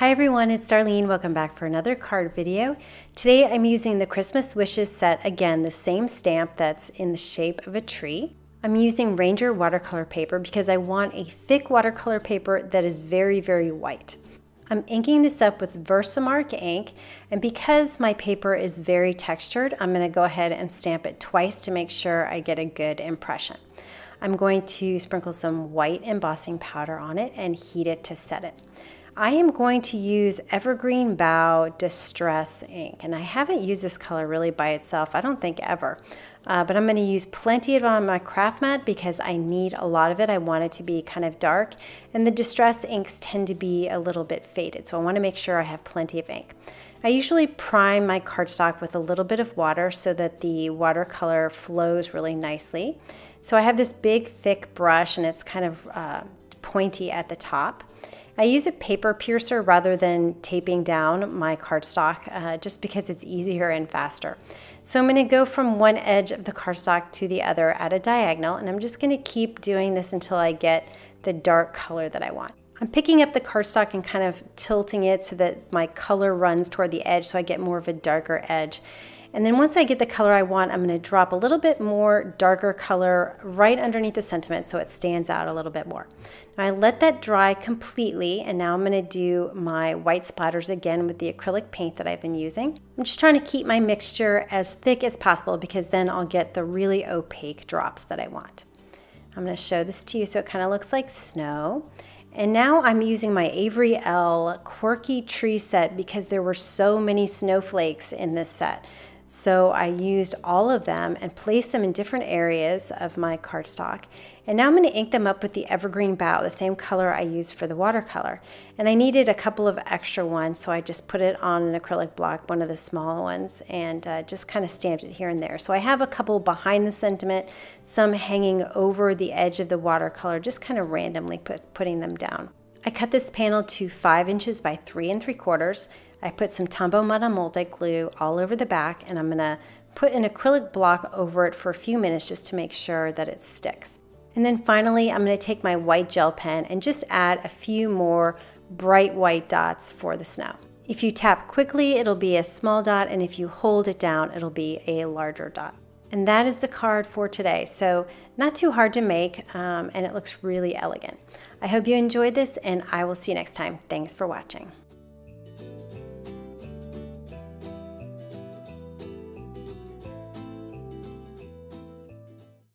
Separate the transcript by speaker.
Speaker 1: Hi everyone, it's Darlene. Welcome back for another card video. Today I'm using the Christmas Wishes set, again the same stamp that's in the shape of a tree. I'm using Ranger watercolor paper because I want a thick watercolor paper that is very, very white. I'm inking this up with Versamark ink, and because my paper is very textured, I'm going to go ahead and stamp it twice to make sure I get a good impression. I'm going to sprinkle some white embossing powder on it and heat it to set it. I am going to use Evergreen Distress ink, and I haven't used this color really by itself, I don't think ever. But I'm going to use plenty of it on my craft mat because I need a lot of it. I want it to be kind of dark, and the Distress inks tend to be a little bit faded, so I want to make sure I have plenty of ink. I usually prime my cardstock with a little bit of water so that the watercolor flows really nicely. So I have this big thick brush, and it's kind of pointy at the top. I use a paper piercer rather than taping down my cardstock just because it's easier and faster. So I'm going to go from one edge of the cardstock to the other at a diagonal, and I'm just going to keep doing this until I get the dark color that I want. I'm picking up the cardstock and kind of tilting it so that my color runs toward the edge so I get more of a darker edge. And then once I get the color I want, I'm going to drop a little bit more darker color right underneath the sentiment so it stands out a little bit more. Now I let that dry completely, and now I'm going to do my white splatters again with the acrylic paint that I've been using. I'm just trying to keep my mixture as thick as possible because then I'll get the really opaque drops that I want. I'm going to show this to you so it kind of looks like snow. And now I'm using my Avery Elle Quirky Tree set because there were so many snowflakes in this set. So I used all of them and placed them in different areas of my cardstock. And now I'm going to ink them up with the Evergreen Bow, the same color I used for the watercolor. And I needed a couple of extra ones, so I just put it on an acrylic block, one of the small ones, and just kind of stamped it here and there. So I have a couple behind the sentiment, some hanging over the edge of the watercolor, just kind of randomly putting them down. I cut this panel to 5 inches by 3 3/4. I put some Tombow Mud multi-glue all over the back, and I'm going to put an acrylic block over it for a few minutes just to make sure that it sticks. And then finally, I'm going to take my white gel pen and just add a few more bright white dots for the snow. If you tap quickly, it'll be a small dot, and if you hold it down, it'll be a larger dot. And that is the card for today. So not too hard to make, and it looks really elegant. I hope you enjoyed this, and I will see you next time. Thanks for watching.